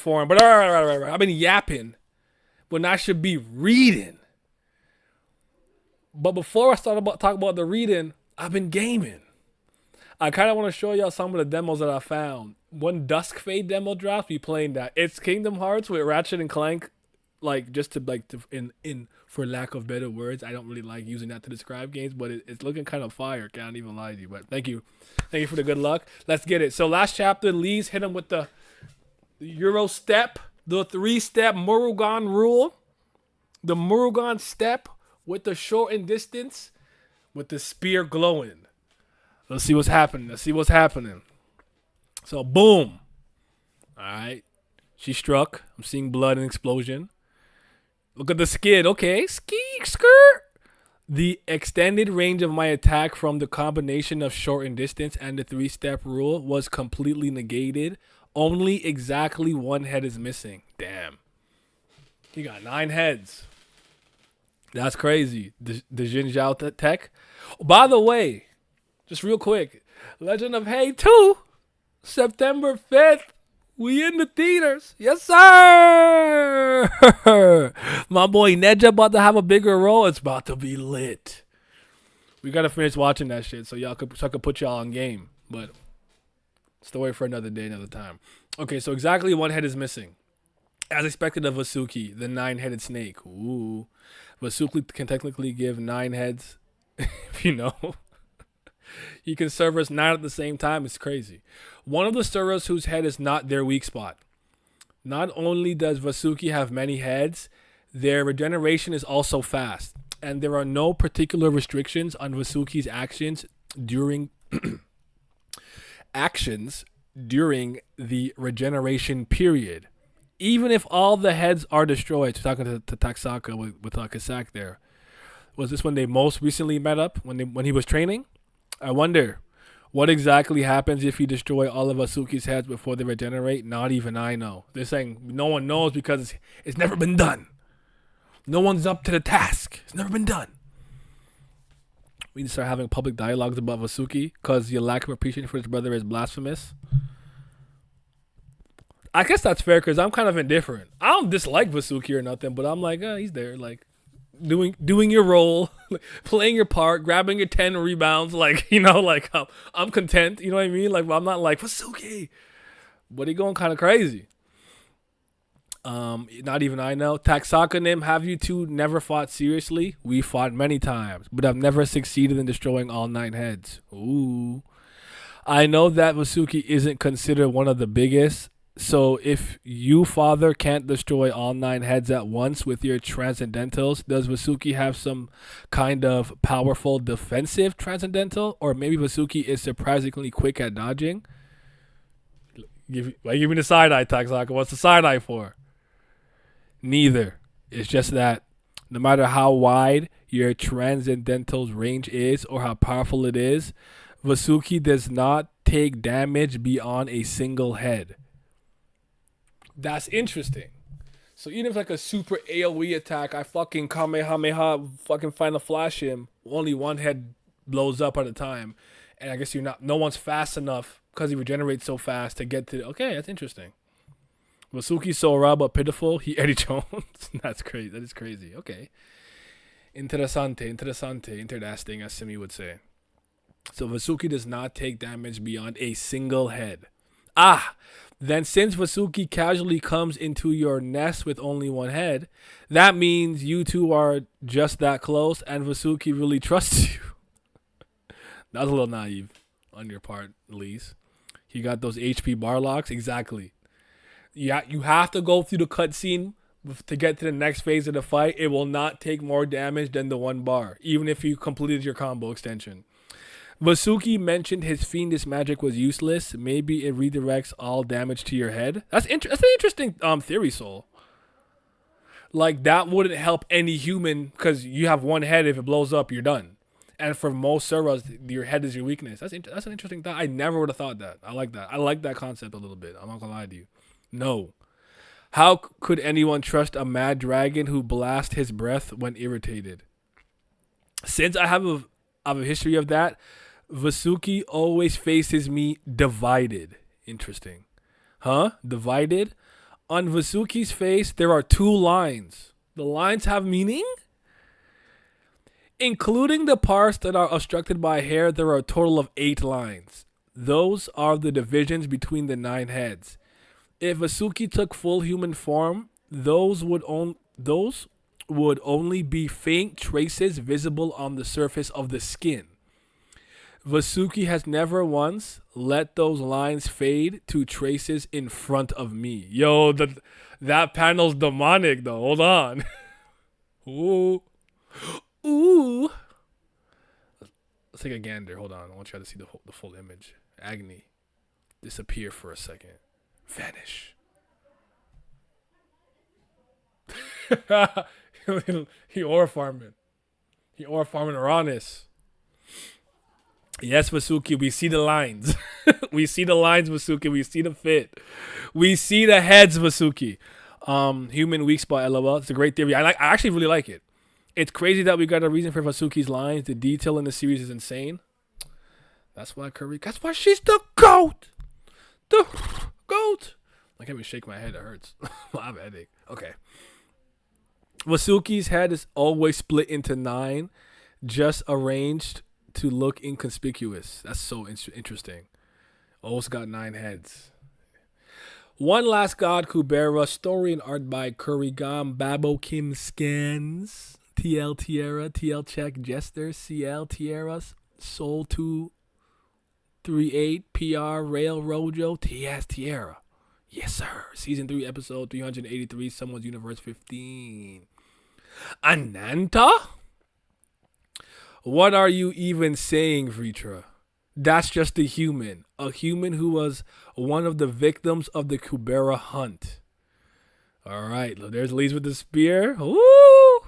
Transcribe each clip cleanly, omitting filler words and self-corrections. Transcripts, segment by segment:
form. But I've been yapping when I should be reading. But before I start talk about the reading, I've been gaming. I kind of want to show y'all some of the demos that I found. When Dusk Fade demo drops, we playing that. It's Kingdom Hearts with Ratchet and Clank, like just to like to, in for lack of better words. I don't really like using that to describe games, but it's looking kind of fire. Can't even lie to you. But thank you for the good luck. Let's get it. So last chapter, Lee's hit him with the Euro step, the 3-step Murugan rule, the Murugan step with the short and distance, with the spear glowing. Let's see what's happening. So, boom. All right. She struck. I'm seeing blood and explosion. Look at the skid. Okay. Ski, skirt. The extended range of my attack from the combination of short and distance and the 3-step rule was completely negated. Only exactly 1 head is missing. Damn. He got 9 heads. That's crazy. The Jin Zhao tech. By the way, just real quick, Legend of Hay 2, September 5th. We in the theaters. Yes, sir. My boy Neja about to have a bigger role. It's about to be lit. We got to finish watching that shit so I could put y'all on game. But story for another day, another time. Okay, so exactly 1 head is missing. As expected of Vasuki, the 9-headed snake. Ooh. Vasuki can technically give 9 heads, if you know. He can service 9 at the same time. It's crazy. One of the servers whose head is not their weak spot. Not only does Vasuki have many heads, their regeneration is also fast. And there are no particular restrictions on Vasuki's actions during the regeneration period. Even if all the heads are destroyed, talking to Taksaka with Kasak there. Was this when they most recently met up, when he was training? I wonder, what exactly happens if you destroy all of Vasuki's heads before they regenerate? Not even I know. They're saying no one knows because it's never been done. No one's up to the task. It's never been done. We need to start having public dialogues about Vasuki because your lack of appreciation for his brother is blasphemous. I guess that's fair because I'm kind of indifferent. I don't dislike Vasuki or nothing, but I'm like, he's there, like doing your role, playing your part, grabbing your 10 rebounds, like, you know, like I'm content, you know what I mean? Like, I'm not like Vasuki, but he going kind of crazy. Not even I know. Taksaka Nim, have you two never fought seriously? We fought many times, but I've never succeeded in destroying all 9 heads. Ooh. I know that Vasuki isn't considered one of the biggest. So if you, father, can't destroy all 9 heads at once with your transcendentals, does Vasuki have some kind of powerful defensive transcendental? Or maybe Vasuki is surprisingly quick at dodging? Give me the side-eye, Taksaka. What's the side-eye for? Neither. It's just that no matter how wide your transcendental's range is or how powerful it is, Vasuki does not take damage beyond a single head. That's interesting. So even if like a super AoE attack, I fucking Kamehameha fucking Final Flash him, only 1 head blows up at a time. And I guess no one's fast enough because he regenerates so fast to get to, okay, that's interesting. Vasuki Sora, but pitiful. He Eddie Jones. That's crazy. That is crazy. Okay. Interessante, interesting, as Simi would say. So Vasuki does not take damage beyond a single head. Then since Vasuki casually comes into your nest with only 1 head, that means you two are just that close and Vasuki really trusts you. That was a little naive on your part, Elise. He got those HP bar locks. Exactly. Yeah, you have to go through the cutscene to get to the next phase of the fight. It will not take more damage than the 1 bar, even if you completed your combo extension. Vasuki mentioned his fiendish magic was useless. Maybe it redirects all damage to your head. That's an interesting theory, Soul. Like, that wouldn't help any human because you have 1 head. If it blows up, you're done. And for most servers, your head is your weakness. That's an interesting thought. I never would have thought that. I like that. I like that concept a little bit. I'm not going to lie to you. No. How could anyone trust a mad dragon who blasts his breath when irritated? Since I have a history of that, Vasuki always faces me divided. Interesting. Divided? On Vasuki's face, there are 2 lines. The lines have meaning? Including the parts that are obstructed by hair, there are a total of 8 lines. Those are the divisions between the 9 heads. If Vasuki took full human form, those would only be faint traces visible on the surface of the skin. Vasuki has never once let those lines fade to traces in front of me. Yo, that panel's demonic though. Hold on. Ooh. Ooh. Let's take a gander. Hold on. I want you to see the full image. Agni. Disappear for a second. Vanish. He ore farming. He ore farming Uranus. Yes, Vasuki, we see the lines. We see the lines, Vasuki. We see the fit. We see the heads, Vasuki. Human weak spot, LOL. It's a great theory. I actually really like it. It's crazy that we got a reason for Vasuki's lines. The detail in the series is insane. That's why she's the GOAT. The GOAT. I can't even shake my head. It hurts. I have a headache. Okay. Vasuki's head is always split into 9, just arranged to look inconspicuous. That's so interesting. Almost got 9 heads. One Last God, Kubera. Story and art by Kurigam, Babo Kim Scans, TL Tierra, TL Check, Jester, CL Tierra, Soul 238, PR, Rail Rojo, TS Tierra. Yes, sir. Season 3, episode 383, Someone's Universe 15. Ananta? What are you even saying, Vritra? That's just a human who was one of the victims of the Kubera hunt. All right, there's Lise with the spear. Woo!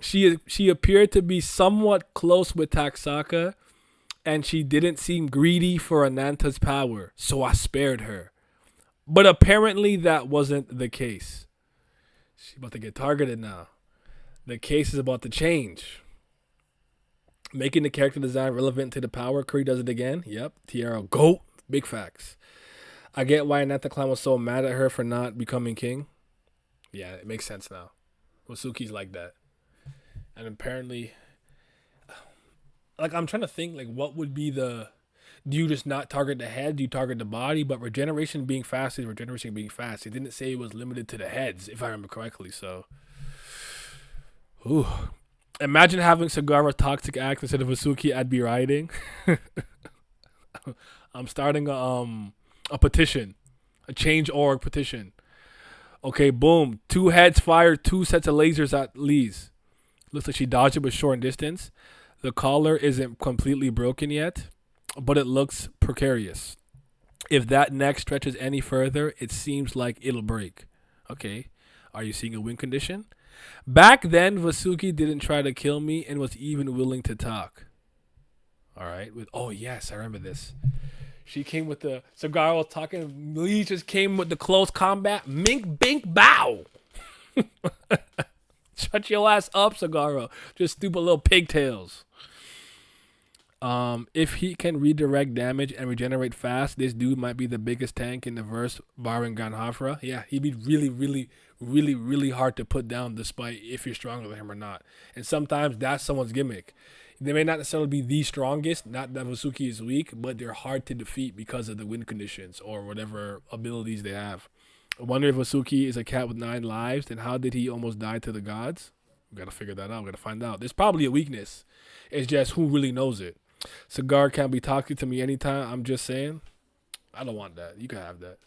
She appeared to be somewhat close with Taksaka, and she didn't seem greedy for Ananta's power, so I spared her. But apparently that wasn't the case. She's about to get targeted now. The case is about to change. Making the character design relevant to the power. Curry does it again. Yep. Tiara, GOAT. Big facts. I get why Ananta Clan was so mad at her for not becoming king. Yeah, it makes sense now. Wasuki's like that. And apparently, like, I'm trying to think, like, what would be the... Do you just not target the head? Do you target the body? But regeneration being fast is regeneration being fast. It didn't say it was limited to the heads, if I remember correctly, so... Ooh. Imagine having Sagara Toxic Act instead of Vasuki. I'd be riding. I'm starting a petition, a change.org petition. Okay, boom. 2 heads fired 2 sets of lasers at Lise. Looks like she dodged it with short distance. The collar isn't completely broken yet, but it looks precarious. If that neck stretches any further, it seems like it'll break. Okay, are you seeing a win condition? Back then, Vasuki didn't try to kill me and was even willing to talk. All right. Oh, yes, I remember this. She came with the... Sagara was talking. Lee just came with the close combat. Mink, bink, bow. Shut your ass up, Sagara. Just stupid little pigtails. If he can redirect damage and regenerate fast, this dude might be the biggest tank in the verse, barring Ganhafra. Yeah, he'd be really hard to put down, despite if you're stronger than him or not. And sometimes that's someone's gimmick. They may not necessarily be the strongest, not that Vasuki is weak, but they're hard to defeat because of the win conditions or whatever abilities they have. I wonder if Vasuki is a cat with 9 lives, then how did he almost die to the gods? We gotta figure that out. We gotta find out. There's probably a weakness. It's just who really knows it. Cigar can't be talking to me anytime. I'm just saying. I don't want that. You can have that.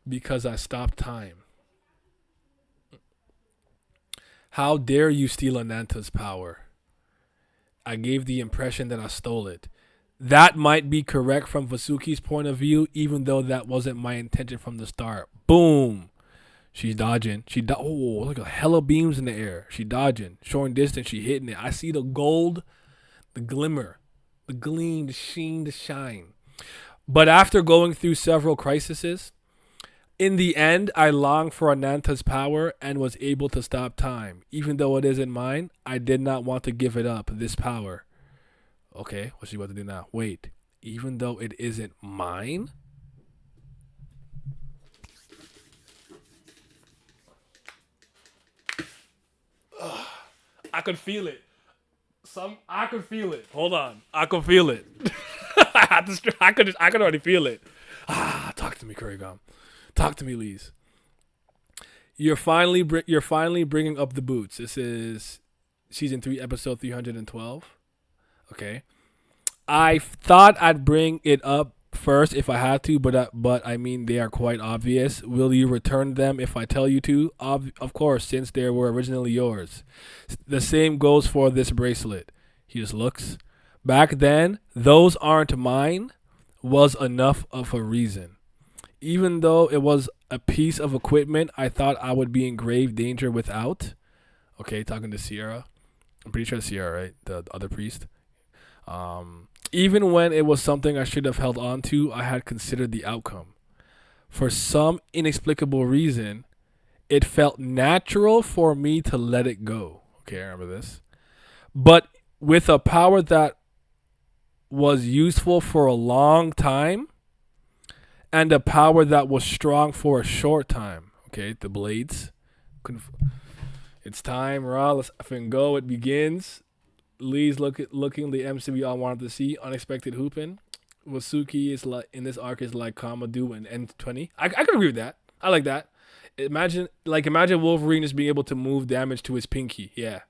Because I stopped time. How dare you steal Ananta's power? I gave the impression that I stole it. That might be correct from Vasuki's point of view, even though that wasn't my intention from the start. Boom. She's dodging. Oh, look at hella beams in the air. She dodging. Showing distance. She hitting it. I see the gold, the glimmer, the gleam, the sheen, the shine. But after going through several crises, in the end, I longed for Ananta's power and was able to stop time. Even though it isn't mine, I did not want to give it up, this power. Okay, what's she about to do now? Wait, even though it isn't mine? I could feel it. I could feel it. Hold on. I could feel it. I could already feel it. Talk to me, Kurigam. Talk to me, Lise. You're finally bringing up the boots. This is season 3, episode 312. Okay. I thought I'd bring it up first if I had to, but I mean they are quite obvious. Will you return them if I tell you to? Of course, since they were originally yours. The same goes for this bracelet. He just looks. Back then, those aren't mine was enough of a reason. Even though it was a piece of equipment I thought I would be in grave danger without. Okay, talking to Sierra. I'm pretty sure it's Sierra, right? The other priest. Even when it was something I should have held on to, I had considered the outcome. For some inexplicable reason, it felt natural for me to let it go. Okay, I remember this. But with a power that was useful for a long time, and a power that was strong for a short time. Okay, the blades. It's time, Ra. Let's effing go. It begins. Lee's looking the MC we all wanted to see. Unexpected hooping. Wasuki is like in this arc is like Kamadu and N20. I can agree with that. I like that. Imagine Wolverine just being able to move damage to his pinky. Yeah.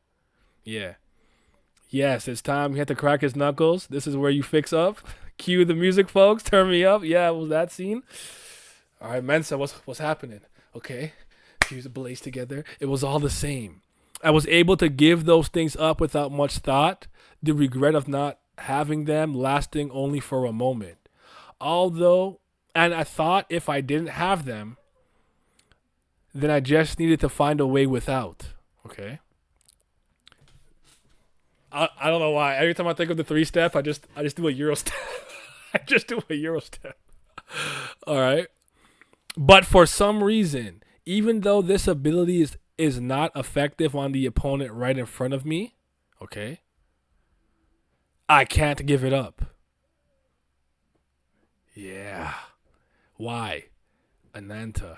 Yes, it's time. He had to crack his knuckles. This is where you fix up. Cue the music, folks. Turn me up. Yeah, was that scene? All right, Mensa, what's happening? Okay, fuse the blades together. It was all the same. I was able to give those things up without much thought. The regret of not having them lasting only for a moment. And I thought if I didn't have them, then I just needed to find a way without. Okay. I don't know why. Every time I think of the 3-step, I just do a Euro step. I just do a Euro step. All right. But for some reason, even though this ability is not effective on the opponent right in front of me, okay, I can't give it up. Yeah. Why? Ananta.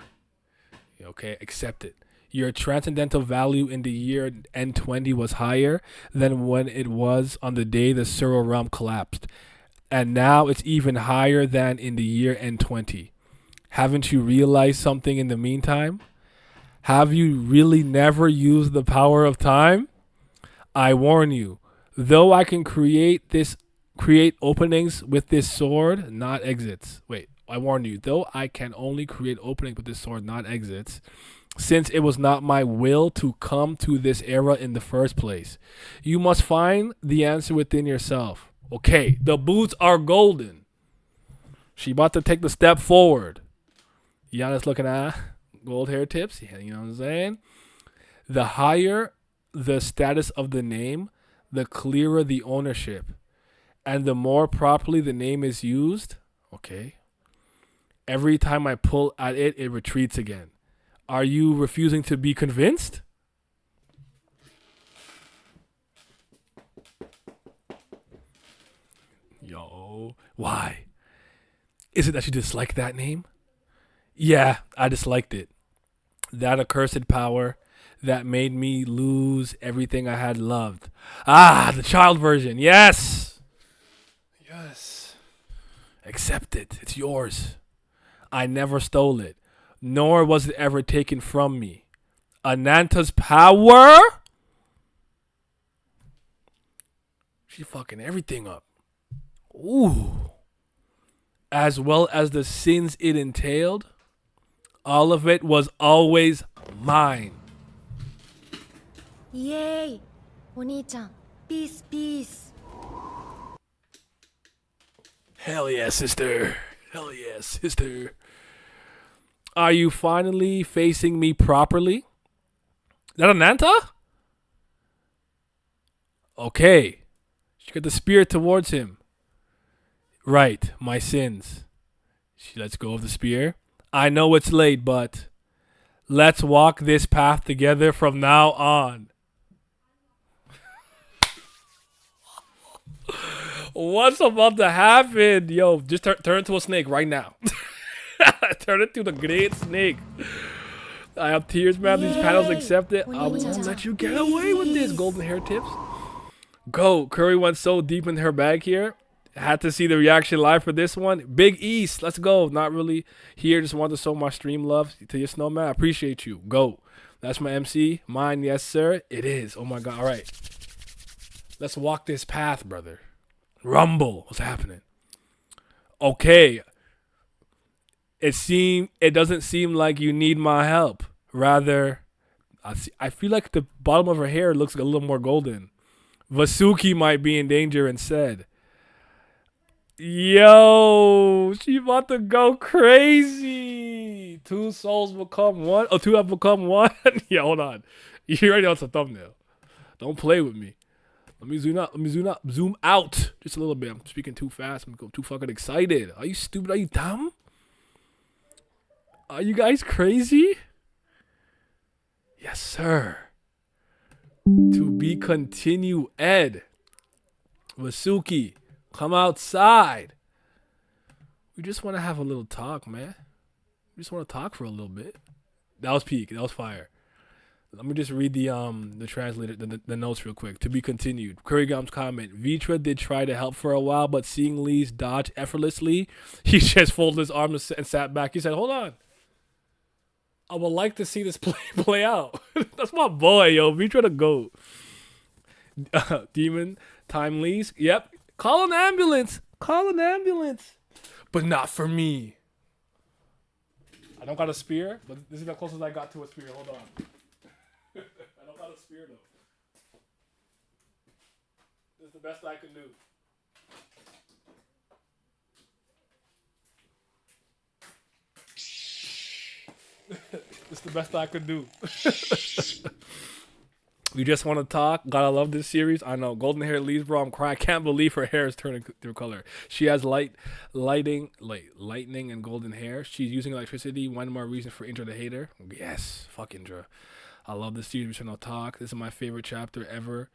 Okay, accept it. Your transcendental value in the year N20 was higher than when it was on the day the Suro realm collapsed. And now it's even higher than in the year N20. Haven't you realized something in the meantime? Have you really never used the power of time? I warn you, though I can create openings with this sword, not exits. Wait, I warn you, though I can only create openings with this sword, not exits, since it was not my will to come to this era in the first place. You must find the answer within yourself. Okay, the boots are golden. She about to take the step forward. Giannis looking at gold hair tips. Yeah, you know what I'm saying? The higher the status of the name, the clearer the ownership. And the more properly the name is used, okay, every time I pull at it, it retreats again. Are you refusing to be convinced? Yo, why? Is it that you dislike that name? Yeah, I disliked it. That accursed power that made me lose everything I had loved. The child version. Yes. Accept it. It's yours. I never stole it, nor was it ever taken from me. Ananta's power? She fucking everything up. Ooh. As well as the sins it entailed. All of it was always mine. Yay! お兄ちゃん、peace, peace. Hell yeah, sister. Hell yeah, sister. Are you finally facing me properly? That Ananta? Okay. She got the spear towards him. Right, my sins. She lets go of the spear. I know it's late, but let's walk this path together from now on. What's about to happen? Yo, just turn into a snake right now. Turn into the great snake. I have tears, man. These panels accept it. I Bonita. won't let you get away with this. Golden hair tips. Go. Curry went so deep in her bag here. Had to see the reaction live for this one. Big East. Let's go. Not really here. Just wanted to show my stream love to your snowman. I appreciate you. Go. That's my MC. Mine, yes, sir. It is. Oh, my God. All right. Let's walk this path, brother. Rumble. What's happening? Okay. It doesn't seem like you need my help. Rather, I feel like the bottom of her hair looks a little more golden. Vasuki might be in danger instead. Yo, she about to go crazy. Two souls become one. Oh, two have become one. Yeah, hold on. You already on the thumbnail. Don't play with me. Let me zoom out. Zoom out just a little bit. I'm speaking too fast. I'm too fucking excited. Are you stupid? Are you dumb? Are you guys crazy? Yes, sir. To be continued, Ed. Vasuki, come outside. We just want to have a little talk, man. We just want to talk for a little bit. That was peak. That was fire. Let me just read the translator, the notes real quick. To be continued. Kurigum's comment. Vitra did try to help for a while, but seeing Lee's dodge effortlessly, he just folded his arms and sat back. He said, hold on. I would like to see this play out. That's my boy, yo. Vitra the GOAT. Demon, time leaves. Yep. Call an ambulance. Call an ambulance. But not for me. I don't got a spear, but this is the closest I got to a spear. Hold on. I don't got a spear, though. This is the best I can do. It's the best I could do. We just want to talk. God, I love this series. I know. Golden hair leaves, bro. I'm crying. I can't believe her hair is turning through color. She has lightning and golden hair. She's using electricity. One more reason for Indra to hate her. Yes. Fuck Indra. I love this series. We should not talk. This is my favorite chapter ever.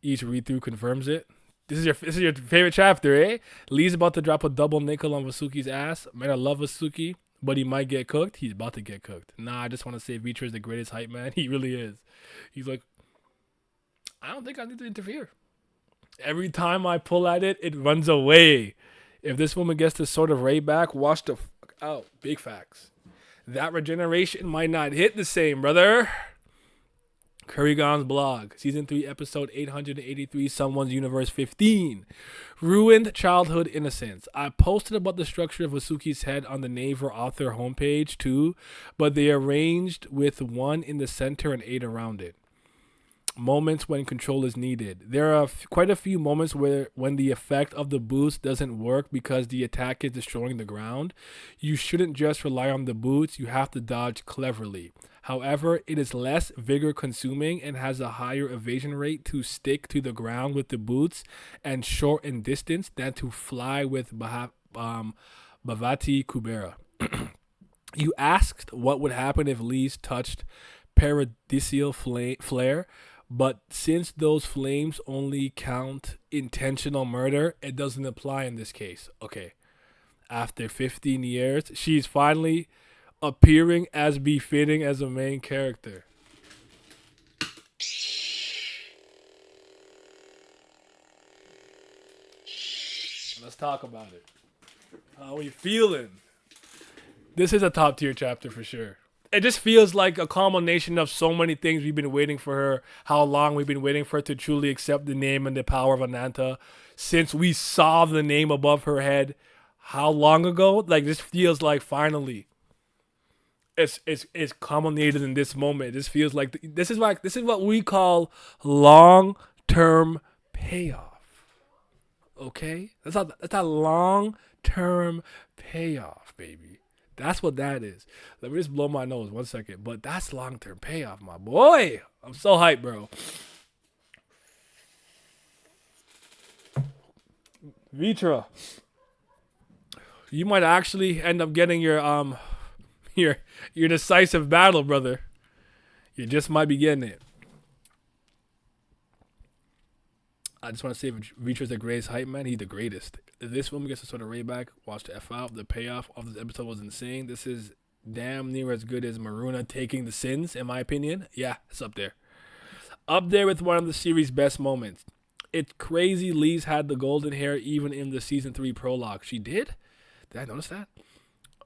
Each read through confirms it. This is your favorite chapter, eh? Lee's about to drop a double nickel on Vasuki's ass. Man, I love Vasuki. But he might get cooked. He's about to get cooked. Nah, I just want to say Vitra is the greatest hype man. He really is. He's like, I don't think I need to interfere. Every time I pull at it, it runs away. If this woman gets this sort of raid back, watch the fuck out. Big facts. That regeneration might not hit the same, brother. Kurigan's blog, season 3, episode 883, Someone's Universe 15. Ruined childhood innocence. I posted about the structure of Vasuki's head on the Naver author homepage too, but they arranged with 1 in the center and 8 around it. Moments when control is needed. There are quite a few moments when the effect of the boost doesn't work because the attack is destroying the ground. You shouldn't just rely on the boots, you have to dodge cleverly. However, it is less vigor consuming and has a higher evasion rate to stick to the ground with the boots and shorten distance than to fly with Bhavati Kubera. You asked what would happen if Lee's touched paradisial flare, but since those flames only count intentional murder, it doesn't apply in this case. Okay. After 15 years, she's finally appearing as befitting as a main character. Let's talk about it. How are we feeling? This is a top tier chapter for sure. It just feels like a culmination of so many things we've been waiting for her. How long we've been waiting for her to truly accept the name and the power of Ananta. Since we saw the name above her head. How long ago? Like, this feels like finally. It's culminated in this moment. This feels like this is what we call long-term payoff. Okay? That's a long-term payoff, baby. That's what that is. Let me just blow my nose 1 second. But that's long-term payoff, my boy. I'm so hyped, bro. Vitra, you might actually end up getting your decisive battle, brother. You just might be getting it. I just want to say Vitra's the greatest hype man. He's the greatest. If this woman gets a sort of raid back, watch the F out. The payoff of this episode was insane. This is damn near as good as Maruna taking the sins, in my opinion. Yeah, it's up there. Up there with one of the series' best moments. It's crazy Lee's had the golden hair even in the season 3 prologue. She did? Did I notice that?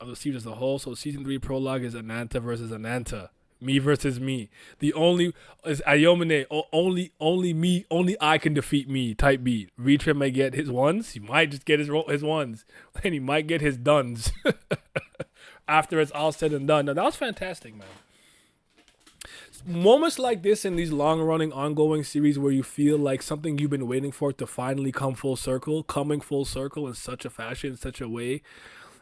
Of the series as a whole. So season 3 prologue is Ananta versus Ananta. Me versus me. The only is Ayomine. Only me. Only I can defeat me. Type beat. Vitra may get his ones. He might just get his ones, and he might get his duns after it's all said and done. Now that was fantastic, man. Moments like this in these long-running, ongoing series where you feel like something you've been waiting for to finally come full circle, coming full circle in such a fashion, in such a way,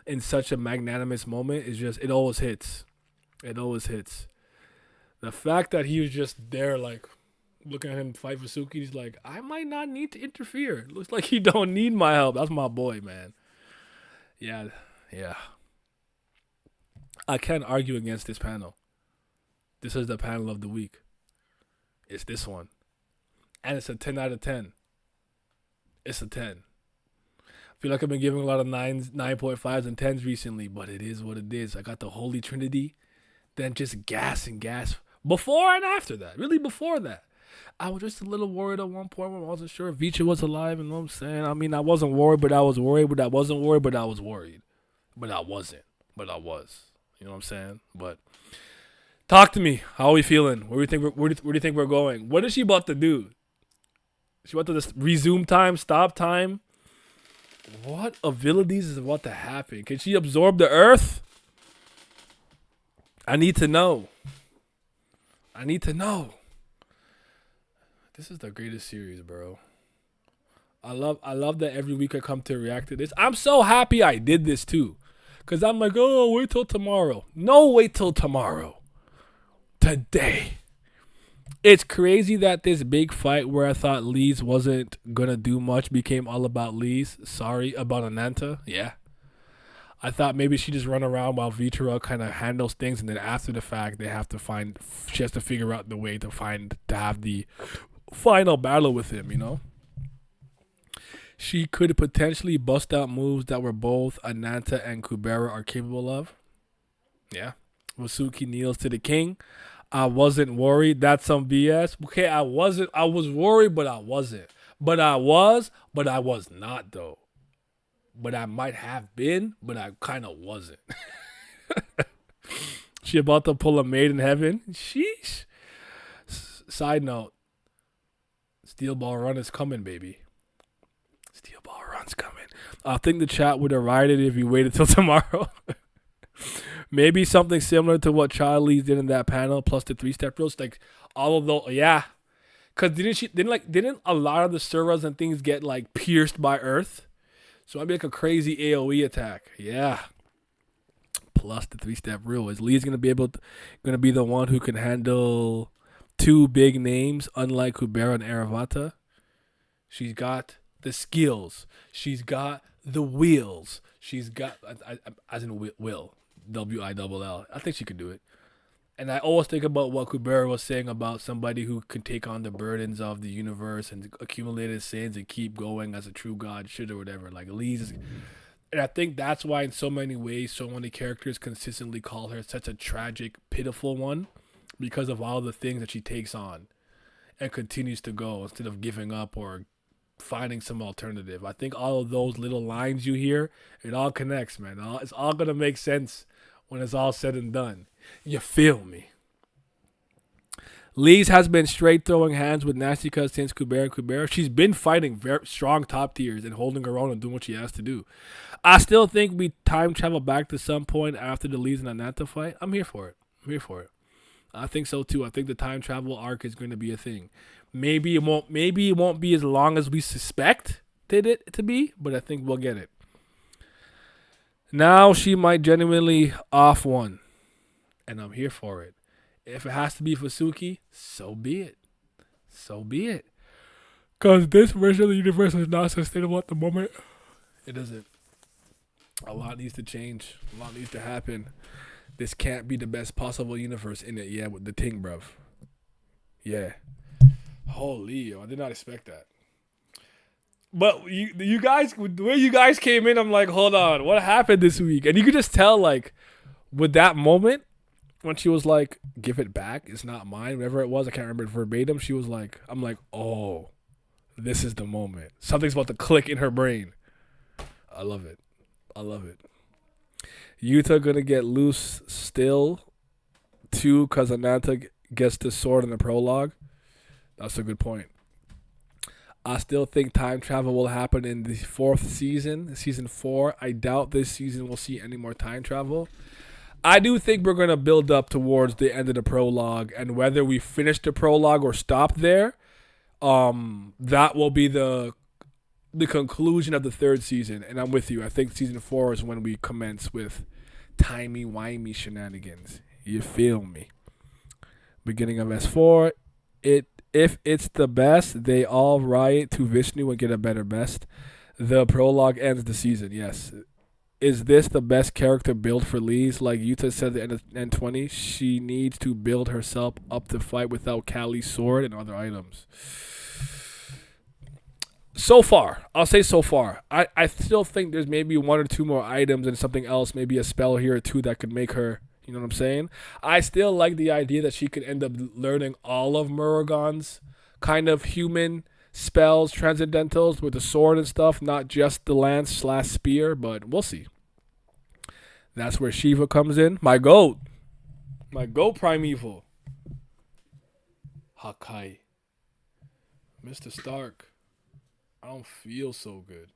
in such a magnanimous moment is just, it always hits. It always hits. The fact that he was just there, like, looking at him fight for Suki, he's like, I might not need to interfere. Looks like he don't need my help. That's my boy, man. Yeah. I can't argue against this panel. This is the panel of the week. It's this one. And it's a 10 out of 10. It's a 10. I feel like I've been giving a lot of 9.5s and 10s recently, but it is what it is. I got the Holy Trinity, then just gas and gas. Before and after that. Really before that. I was just a little worried at one point when I wasn't sure if Vicha was alive. You know what I'm saying? I mean, I wasn't worried, but I was worried. But I wasn't worried, but I was worried. But I wasn't. But I was. You know what I'm saying? But talk to me. How are we feeling? Where do you think we're going? What is she about to do? She about to just resume time, stop time? What abilities is about to happen? Can she absorb the earth? I need to know. This is the greatest series, bro. I love that every week I come to react to this. I'm so happy I did this too. Because I'm like, oh, wait till tomorrow. No, wait till tomorrow. Today. It's crazy that this big fight where I thought Lee's wasn't going to do much became all about Lee's. Sorry, about Ananta. Yeah. I thought maybe she just run around while Vitra kind of handles things, and then after the fact, she has to figure out the way to have the final battle with him, you know? She could potentially bust out moves that were both Ananta and Kubera are capable of. Yeah. Wasuki kneels to the king. I wasn't worried. That's some BS. Okay, I was worried, but I wasn't. But I was not, though. But I might have been, but I kind of wasn't. She about to pull a maid in heaven. Sheesh. Side note. Steel Ball Run is coming, baby. Steel Ball Run's coming. I think the chat would have rioted if you waited till tomorrow. Maybe something similar to what Charlie did in that panel, plus the 3-step roast. Like all of those, yeah. Cause didn't a lot of the Suras and things get like pierced by Earth? So I'd be like a crazy AOE attack. Yeah. Plus the 3-step rule. Is Lee's gonna be the one who can handle 2 big names, unlike Kubera and Aravata? She's got the skills. She's got the wheels. She's got, as in will, WILL. I think she could do it. And I always think about what Kubera was saying about somebody who can take on the burdens of the universe and accumulate his sins and keep going as a true god should or whatever. Like Lee's, and I think that's why in so many ways, so many characters consistently call her such a tragic, pitiful one, because of all the things that she takes on and continues to go instead of giving up or finding some alternative. I think all of those little lines you hear, it all connects, man. It's all going to make sense when it's all said and done. You feel me? Lee's has been straight throwing hands with Nastica since Kubera. She's been fighting very strong top tiers and holding her own and doing what she has to do. I still think we time travel back to some point after the Lee's and Ananta fight. I'm here for it. I think so too. I think the time travel arc is going to be a thing. Maybe it won't be as long as we suspected it to be, but I think we'll get it. Now she might genuinely off one, and I'm here for it. If it has to be for Suki, so be it. Because this version of the universe is not sustainable at the moment. It isn't. A lot needs to change. A lot needs to happen. This can't be the best possible universe in it. Yeah, with the ting, bruv. Yeah. Holy, I did not expect that. But you guys, the way you guys came in, I'm like, hold on, what happened this week? And you could just tell, like, with that moment when she was like, "Give it back. It's not mine." Whatever it was, I can't remember it verbatim. She was like, "I'm like, oh, this is the moment. Something's about to click in her brain." I love it. I love it. Yuta gonna get loose still, too, because Ananta gets the sword in the prologue. That's a good point. I still think time travel will happen in the fourth season, season 4. I doubt this season will see any more time travel. I do think we're going to build up towards the end of the prologue, and whether we finish the prologue or stop there, that will be the conclusion of the third season. And I'm with you. I think season 4 is when we commence with timey-wimey shenanigans. You feel me? Beginning of S4. If it's the best, they all riot to Vishnu and get a better best. The prologue ends the season, yes. Is this the best character build for Lise? Like Yuta said at the end of N20, she needs to build herself up to fight without Kali's sword and other items. So far, I'll say so far. I still think there's maybe 1 or 2 more items and something else, maybe a spell here or 2 that could make her, you know what I'm saying? I still like the idea that she could end up learning all of Muragon's kind of human spells, transcendentals with the sword and stuff, not just the lance/spear, but we'll see. That's where Shiva comes in. My goat primeval. Hakai. Mr. Stark. I don't feel so good.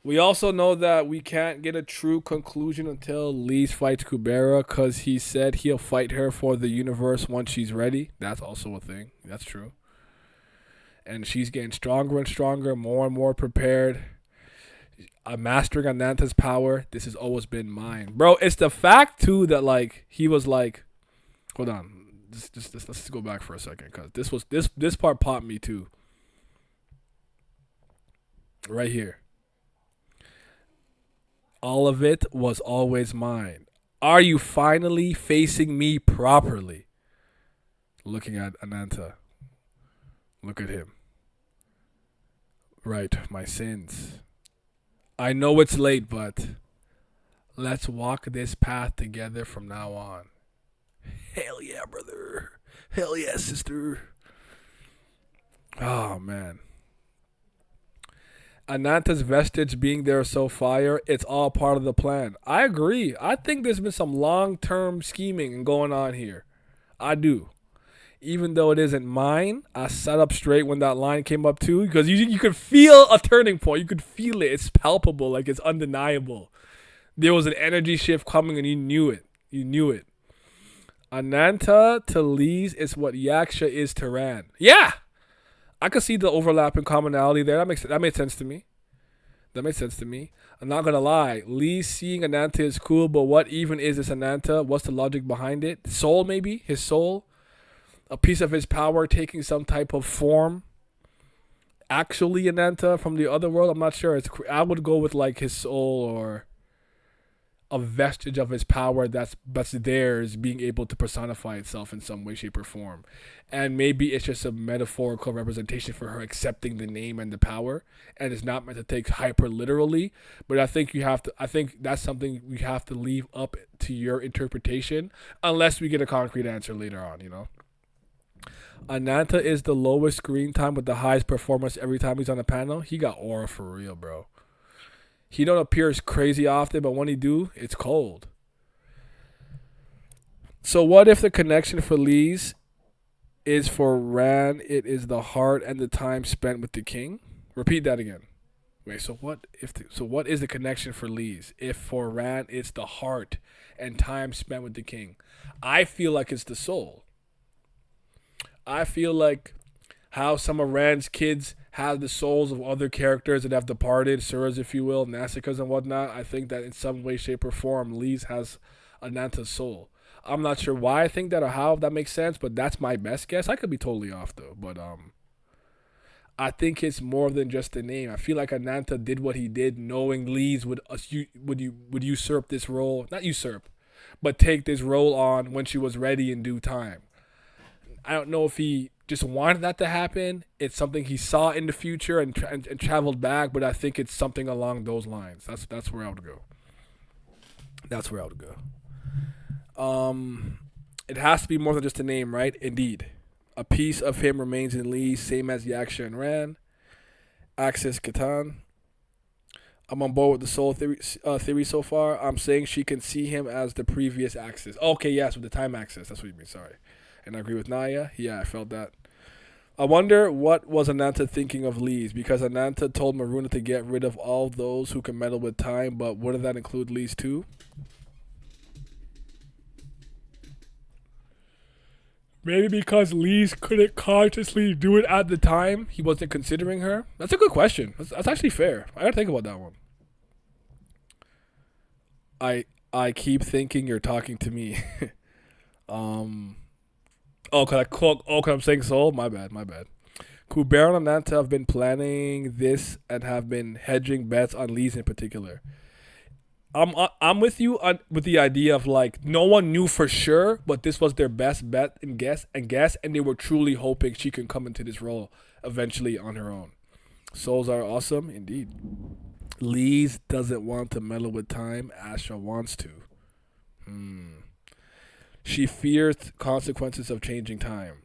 We also know that we can't get a true conclusion until Lise fights Kubera, because he said he'll fight her for the universe once she's ready. That's also a thing. That's true. And she's getting stronger and stronger, more and more prepared. Mastering Ananta's power. This has always been mine. Bro, it's the fact, too, that, like, he was like... Hold on. Let's just go back for a second, because this part popped me, too. Right here. All of it was always mine. Are you finally facing me properly? Looking at Ananta. Look at him. Right, my sins. I know it's late, but let's walk this path together from now on. Hell yeah, brother. Hell yeah, sister. Oh, man. Ananta's vestige being there so fire, it's all part of the plan. I agree. I think there's been some long-term scheming going on here. I do. Even though it isn't mine, I sat up straight when that line came up too, because you could feel a turning point. You could feel it. It's palpable, like it's undeniable. There was an energy shift coming and you knew it. You knew it. Ananta to Lise is what Yaksha is to Ran. Yeah! I could see the overlapping commonality there. That made sense to me. That made sense to me. I'm not going to lie. Lise seeing Ananta is cool, but what even is this Ananta? What's the logic behind it? Soul, maybe? His soul? A piece of his power taking some type of form? Actually Ananta from the other world? I'm not sure. I would go with like his soul, or a vestige of his power that's theirs being able to personify itself in some way, shape, or form. And maybe it's just a metaphorical representation for her accepting the name and the power, and it's not meant to take hyper literally. But I think I think that's something we have to leave up to your interpretation, unless we get a concrete answer later on, you know. Ananta is the lowest screen time with the highest performance every time he's on the panel. He got aura for real, bro. He don't appear as crazy often, but when he do, it's cold. So what if the connection for Lise is for Ran, it is the heart and the time spent with the king? Repeat that again. Wait, so what is the connection for Lise? If for Ran it's the heart and time spent with the king. I feel like it's the soul. I feel like how some of Ran's kids have the souls of other characters that have departed, Suras, if you will, Nasikas and whatnot. I think that in some way, shape, or form, Lise has Ananta's soul. I'm not sure why I think that or how that makes sense, but that's my best guess. I could be totally off though, but I think it's more than just the name. I feel like Ananta did what he did, knowing Lise would usurp this role, not usurp, but take this role on when she was ready in due time. I don't know if he just wanted that to happen. It's something he saw in the future and traveled back, but I think it's something along those lines. That's where I would go. That's where I would go. It has to be more than just a name, right? Indeed. A piece of him remains in Lee, same as Yaksha and Ran. Axis Catan. I'm on board with the soul theory so far. I'm saying she can see him as the previous axis. Okay, yes, with the time axis. That's what you mean. Sorry. And I agree with Naya. Yeah, I felt that. I wonder what was Ananta thinking of Lee's, because Ananta told Maruna to get rid of all those who can meddle with time, but wouldn't that include Lee's too? Maybe because Lee's couldn't consciously do it at the time, he wasn't considering her. That's a good question. That's actually fair. I gotta think about that one. I keep thinking you're talking to me. um. Oh, cause I'm saying soul. My bad. Kubera and Nanta have been planning this and have been hedging bets on Lee's in particular. I'm with you on with the idea of like no one knew for sure, but this was their best bet and guess, and they were truly hoping she can come into this role eventually on her own. Souls are awesome, indeed. Lee's doesn't want to meddle with time. Asha wants to. She fears consequences of changing time.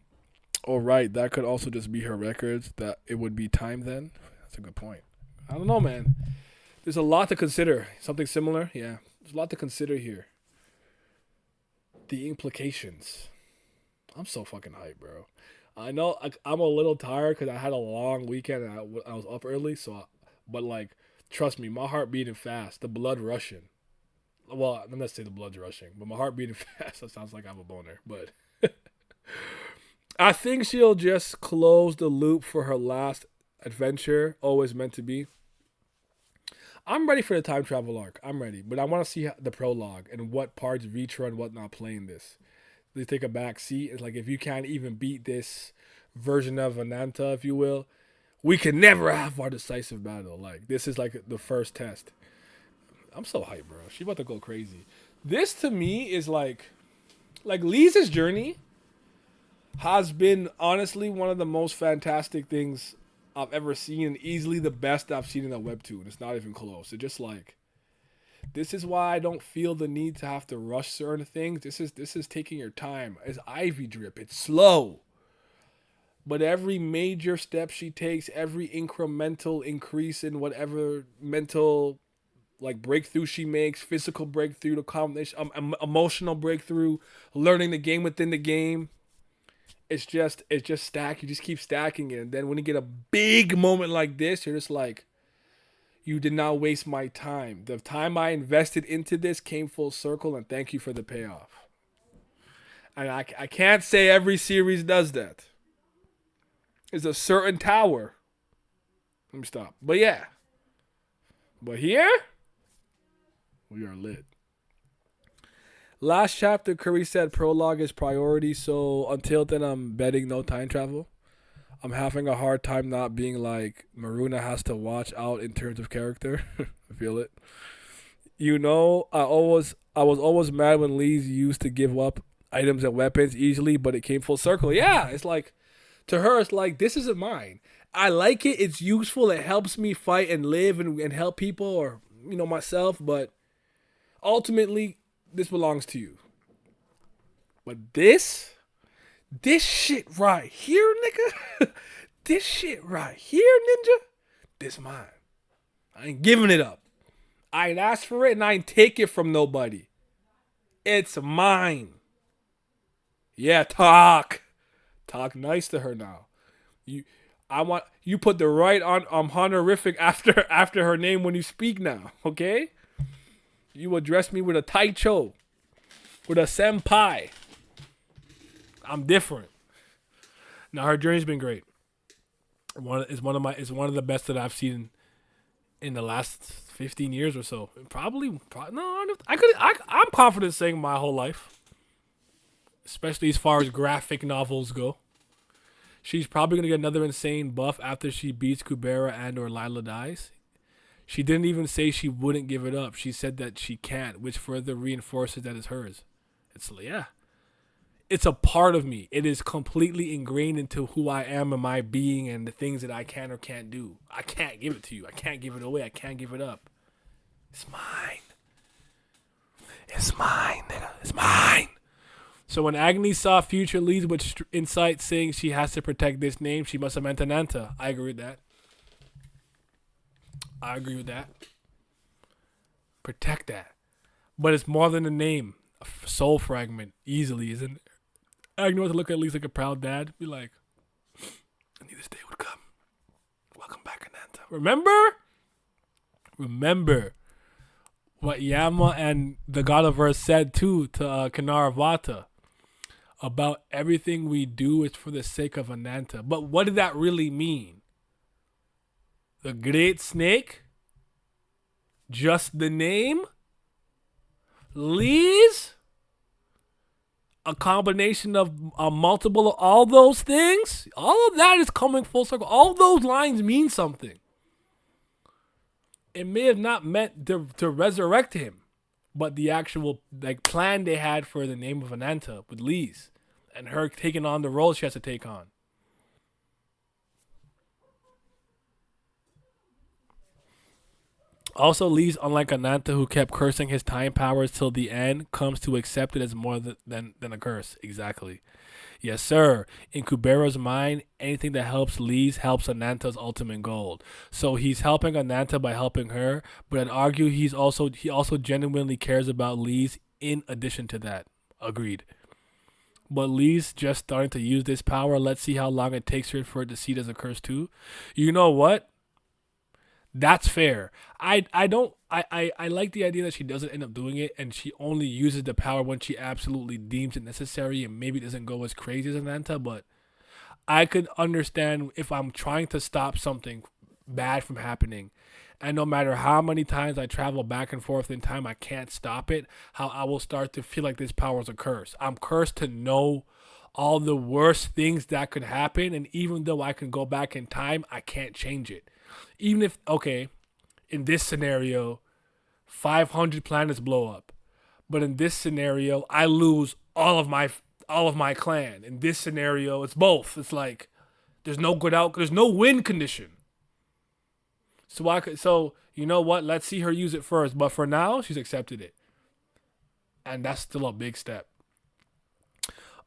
Oh, right. That could also just be her records. That it would be time then. That's a good point. I don't know, man. There's a lot to consider. Something similar? Yeah. There's a lot to consider here. The implications. I'm so fucking hyped, bro. I know I'm a little tired because I had a long weekend and I was up early. But like, trust me, my heart beating fast. The blood rushing. Well, I'm not say the blood's rushing, but my heart beating fast. That sounds like I have a boner. But I think she'll just close the loop for her last adventure. Always meant to be. I'm ready for the time travel arc. I'm ready, but I want to see the prologue and what parts Vitra and whatnot play in this. They take a back seat. It's like if you can't even beat this version of Ananta, if you will, we can never have our decisive battle. Like this is like the first test. I'm so hyped, bro. She about to go crazy. This to me is like Lisa's journey has been honestly one of the most fantastic things I've ever seen, and easily the best I've seen in a webtoon. It's not even close. It's just like, this is why I don't feel the need to have to rush certain things. This is taking your time. It's Ivy drip. It's slow. But every major step she takes, every incremental increase in whatever mental like breakthrough she makes, physical breakthrough, the combination, emotional breakthrough, learning the game within the game. It's just stack. You just keep stacking it, and then when you get a big moment like this, you're just like, you did not waste my time. The time I invested into this came full circle, and thank you for the payoff. And I can't say every series does that. It's a certain tower. Let me stop. But yeah. But here, we are lit. Last chapter, Curry said prologue is priority, so until then I'm betting no time travel. I'm having a hard time not being like, Maruna has to watch out in terms of character. I feel it. You know, I was always mad when Lee's used to give up items and weapons easily, but it came full circle. Yeah, it's like, to her, it's like, this isn't mine. I like it. It's useful. It helps me fight and live and help people or, myself, but ultimately, this belongs to you. But this shit right here, nigga, this shit right here, ninja, this mine. I ain't giving it up. I ain't asked for it and I ain't take it from nobody. It's mine. Yeah, talk nice to her now. You put the right on honorific after her name when you speak now, okay? You address me with a taicho, with a senpai. I'm different. Now her journey's been great. It's one of the best that I've seen in the last 15 years or so. Probably no. I'm confident saying my whole life, especially as far as graphic novels go. She's probably gonna get another insane buff after she beats Kubera and or Lila dies. She didn't even say she wouldn't give it up. She said that she can't, which further reinforces that it's hers. It's a part of me. It is completely ingrained into who I am and my being and the things that I can or can't do. I can't give it to you. I can't give it away. I can't give it up. It's mine. It's mine, nigga. It's mine. So when Agni saw future leads with insight saying she has to protect this name, she must have meant Ananta. I agree with that. I agree with that. Protect that. But it's more than a name. A soul fragment. Easily, isn't it? Agni wants to look at least like a proud dad. Be like, I knew this day would come. Welcome back, Ananta. Remember what Yama and the God of Earth said too to Kanaravata about everything we do is for the sake of Ananta. But what did that really mean? The great snake? Just the name? Lees? A combination of a multiple of all those things? All of that is coming full circle. All those lines mean something. It may have not meant to resurrect him, but the actual plan they had for the name of Ananta with Lees and her taking on the role she has to take on. Also, Lees, unlike Ananta, who kept cursing his time powers till the end, comes to accept it as more than a curse. Exactly. Yes, sir. In Kubera's mind, anything that helps Lees helps Ananta's ultimate goal. So he's helping Ananta by helping her, but I'd argue he also genuinely cares about Lees in addition to that. Agreed. But Lee's just starting to use this power. Let's see how long it takes her for it to see it as a curse too. You know what? That's fair. I like the idea that she doesn't end up doing it and she only uses the power when she absolutely deems it necessary and maybe doesn't go as crazy as Ananta, but I could understand if I'm trying to stop something bad from happening and no matter how many times I travel back and forth in time, I can't stop it, how I will start to feel like this power is a curse. I'm cursed to know all the worst things that could happen, and even though I can go back in time, I can't change it. Even if, okay, in this scenario, 500 planets blow up. But in this scenario, I lose all of my clan. In this scenario, it's both. It's like there's no good out, there's no win condition. So you know what? Let's see her use it first. But for now, she's accepted it. And that's still a big step.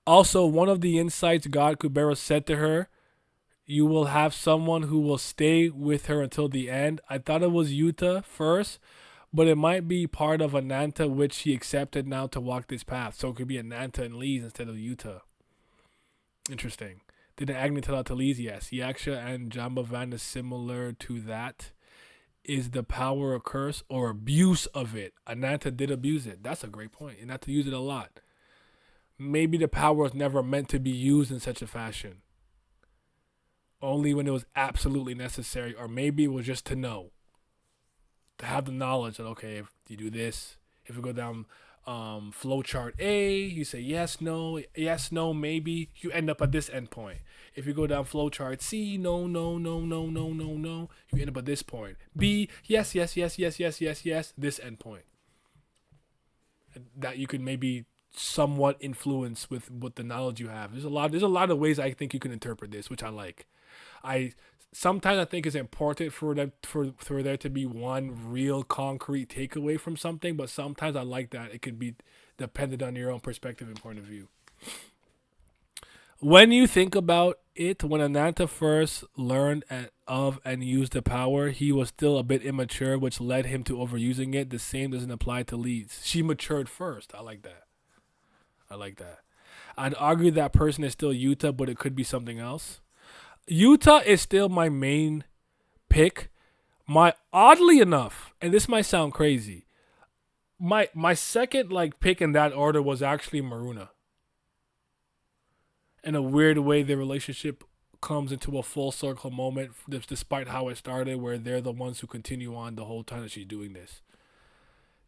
Also, one of the insights God Kubera said to her, you will have someone who will stay with her until the end. I thought it was Yuta first, but it might be part of Ananta, which she accepted now to walk this path. So it could be Ananta and Lees instead of Yuta. Interesting. Did Agni tell out to Lees? Yes. Yaksha and Jambavan is similar to that. Is the power a curse or abuse of it? Ananta did abuse it. That's a great point. And not to use it a lot. Maybe the power was never meant to be used in such a fashion. Only when it was absolutely necessary, or maybe it was just to know, to have the knowledge that, okay, if you do this, if you go down flowchart A, you say yes, no, maybe, you end up at this endpoint. If you go down flowchart C, no, you end up at this point. B, yes, this endpoint. That you could maybe somewhat influence with the knowledge you have. There's a lot of ways I think you can interpret this, which I like. Sometimes I think it's important for there to be one real concrete takeaway from something, but sometimes I like that it could be dependent on your own perspective and point of view. When you think about it, when Ananta first learned of and used the power, he was still a bit immature, which led him to overusing it. The same doesn't apply to Leeds. She matured first. I like that. I'd argue that person is still Yuta, but it could be something else. Yuta is still my main pick. Oddly enough, and this might sound crazy, my second pick in that order was actually Maruna. In a weird way, the relationship comes into a full circle moment, despite how it started, where they're the ones who continue on the whole time that she's doing this.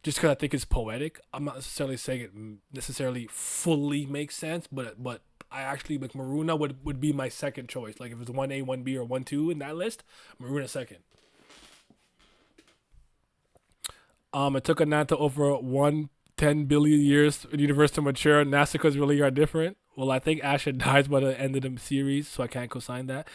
Just because I think it's poetic, I'm not necessarily saying it necessarily fully makes sense, but I actually, Maruna would be my second choice. Like if it's 1A, 1B, or 1-2 in that list, Maruna second. It took Ananta over 110 billion years in the universe to mature. Nasica's really are different. Well, I think Asha dies by the end of the series, so I can't co-sign that.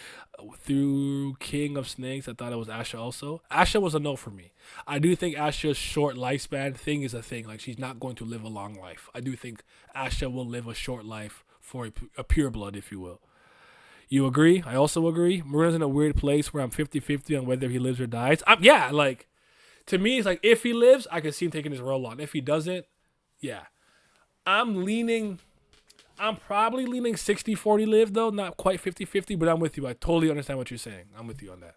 Through King of Snakes, I thought it was Asha also. Asha was a no for me. I do think Asha's short lifespan thing is a thing. Like, she's not going to live a long life. I do think Asha will live a short life for a pureblood, if you will. You agree? I also agree. Marina's in a weird place where I'm 50-50 on whether he lives or dies. Yeah, like, to me, it's like, if he lives, I can see him taking his role on. If he doesn't, yeah. I'm leaning... I'm probably leaning 60-40 live, though. Not quite 50-50, but I'm with you. I totally understand what you're saying. I'm with you on that.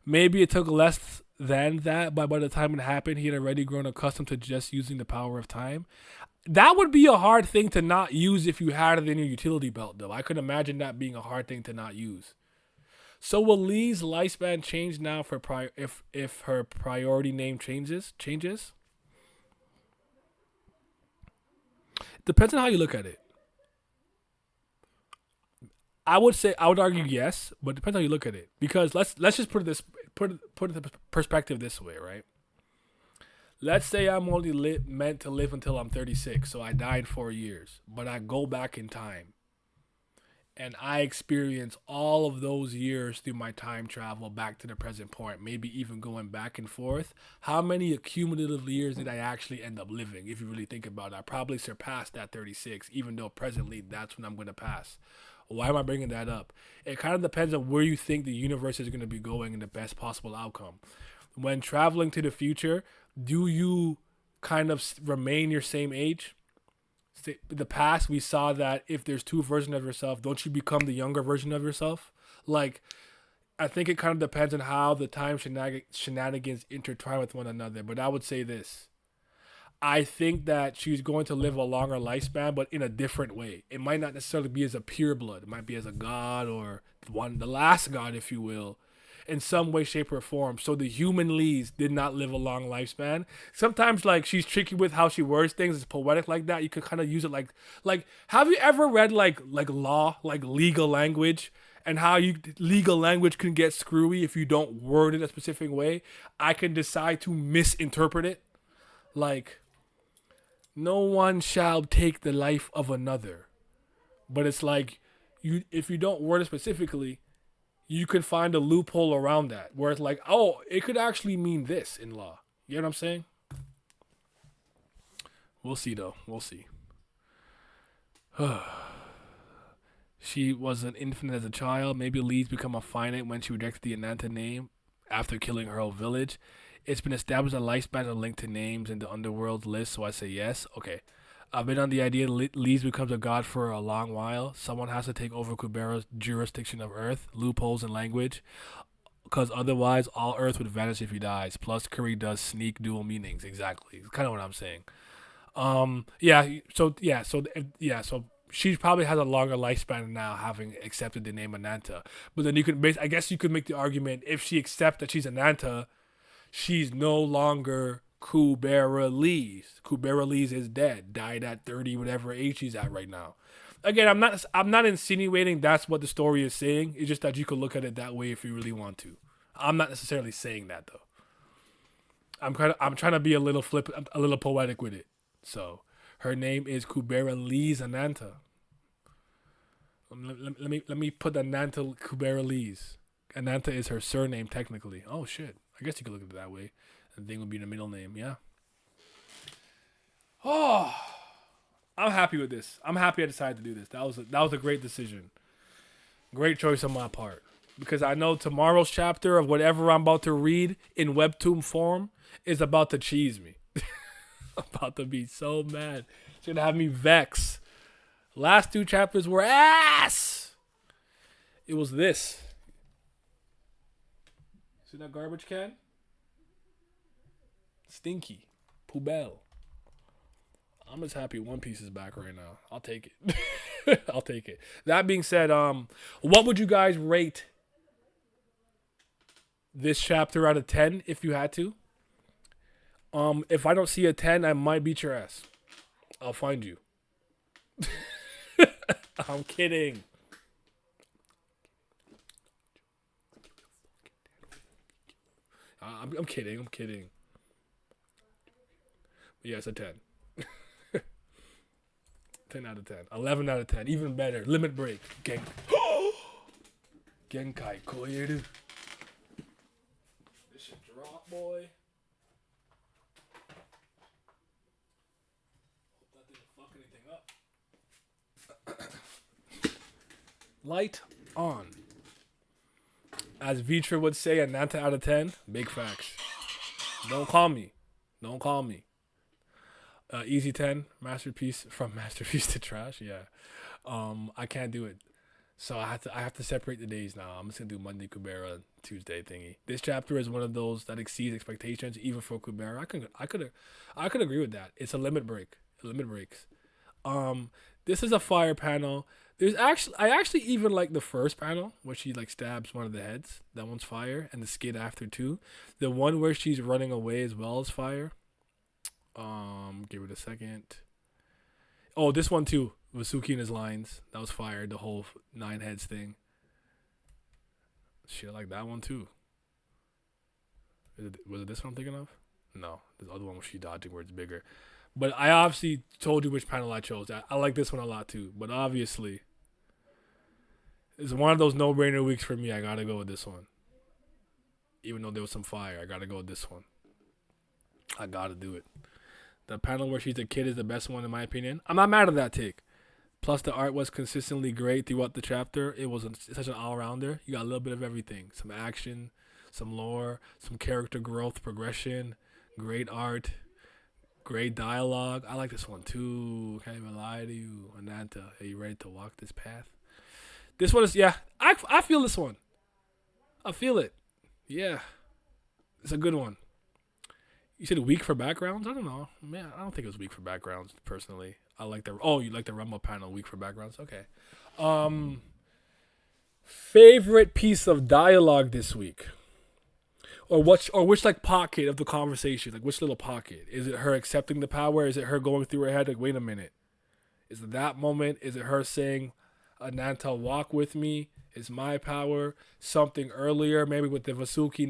Maybe it took less than that, but by the time it happened, he had already grown accustomed to just using the power of time. That would be a hard thing to not use if you had it in your utility belt, though. I could imagine that being a hard thing to not use. So will Lee's lifespan change now for if her priority name changes? Depends on how you look at it. I would argue yes, but it depends how you look at it. Because let's just put the perspective this way, right? Let's say I'm only meant to live until I'm 36, so I died 4 years, but I go back in time, and I experience all of those years through my time travel back to the present point, maybe even going back and forth. How many cumulative years did I actually end up living? If you really think about it, I probably surpassed that 36, even though presently that's when I'm going to pass. Why am I bringing that up? It kind of depends on where you think the universe is going to be going and the best possible outcome. When traveling to the future, do you kind of remain your same age? In the past, we saw that if there's two versions of yourself, don't you become the younger version of yourself? Like, I think it kind of depends on how the time shenanigans intertwine with one another. But I would say this. I think that she's going to live a longer lifespan, but in a different way. It might not necessarily be as a pure blood. It might be as a god or the last god, if you will, in some way, shape, or form. So the human Lees did not live a long lifespan. Sometimes, like, she's tricky with how she words things. It's poetic like that. You could kind of use it like have you ever read like law, like legal language? And how legal language can get screwy if you don't word it a specific way. I can decide to misinterpret it. Like, no one shall take the life of another. But it's like, if you don't word it specifically, you can find a loophole around that. Where it's like, oh, it could actually mean this in law. You know what I'm saying? We'll see, though. We'll see. She was an infant as a child. Maybe Lee's become a finite when she rejected the Ananta name after killing her whole village. It's been established that lifespans are linked to names in the underworld list, so I say yes. Okay. I've been on the idea Lees becomes a god for a long while. Someone has to take over Kubera's jurisdiction of Earth, loopholes in language, because otherwise all Earth would vanish if he dies. Plus, Curry does sneak dual meanings. Exactly. It's kind of what I'm saying. So she probably has a longer lifespan now, having accepted the name Ananta. But then I guess you could make the argument, if she accepts that she's Ananta, she's no longer Kubera Lees. Kubera Lees is dead. Died at 30, whatever age she's at right now. Again, I'm not insinuating that's what the story is saying. It's just that you could look at it that way if you really want to. I'm not necessarily saying that though. I'm trying to be a little poetic with it. So her name is Kubera Lees Ananta. Let me put Ananta Kubera Lees. Ananta is her surname technically. Oh shit. I guess you could look at it that way. And thing would be the middle name, yeah. Oh, I'm happy with this. I'm happy I decided to do this. That was a great decision. Great choice on my part. Because I know tomorrow's chapter of whatever I'm about to read in webtoon form is about to cheese me. I'm about to be so mad. It's going to have me vex. Last two chapters were ass. It was this. See that garbage can? Stinky. Poubelle. I'm just happy One Piece is back right now. I'll take it. I'll take it. That being said, what would you guys rate this chapter out of 10 if you had to? If I don't see a 10, I might beat your ass. I'll find you. I'm kidding. I'm kidding. Yeah, it's a 10. 10 out of 10. 11 out of 10. Even better. Limit break. Genkai koeru. This should drop, boy. Hope that didn't fuck anything up. Light on. As Vitra would say, a 9 out of 10. Big facts. Don't call me. Don't call me. Easy 10. Masterpiece. From masterpiece to trash. Yeah. I can't do it. So I have to separate the days now. I'm just gonna do Monday Kubera, Tuesday thingy. This chapter is one of those that exceeds expectations, even for Kubera. I could agree with that. It's a limit break. Limit breaks. This is a fire panel. I actually even like the first panel where she like stabs one of the heads. That one's fire, and the skid after too. The one where she's running away as well as fire. Give it a second. Oh, this one too. Vasuki and his lines. That was fire. The whole 9 heads thing. Shit, I like that one too. Was it this one I'm thinking of? No, the other one was she dodging where it's bigger. But I obviously told you which panel I chose. I like this one a lot too. But obviously, it's one of those no-brainer weeks for me. I gotta go with this one. Even though there was some fire, I gotta go with this one. I gotta do it. The panel where she's a kid is the best one in my opinion. I'm not mad at that take. Plus, the art was consistently great throughout the chapter. It was such an all-rounder. You got a little bit of everything. Some action, some lore, some character growth, progression, great art, great dialogue. I like this one too. Can't even lie to you. Ananta, are you ready to walk this path? This one is, yeah, I feel this one. I feel it. Yeah. It's a good one. You said weak for backgrounds? I don't know. Man, I don't think it was weak for backgrounds, personally. I like the... Oh, you like the Rumble panel, weak for backgrounds? Okay. Favorite piece of dialogue this week? Or which like pocket of the conversation? Like which little pocket? Is it her accepting the power? Is it her going through her head like, wait a minute? Is it that moment? Is it her saying, Ananta, walk with me? Is my power? Something earlier, maybe with the Vasuki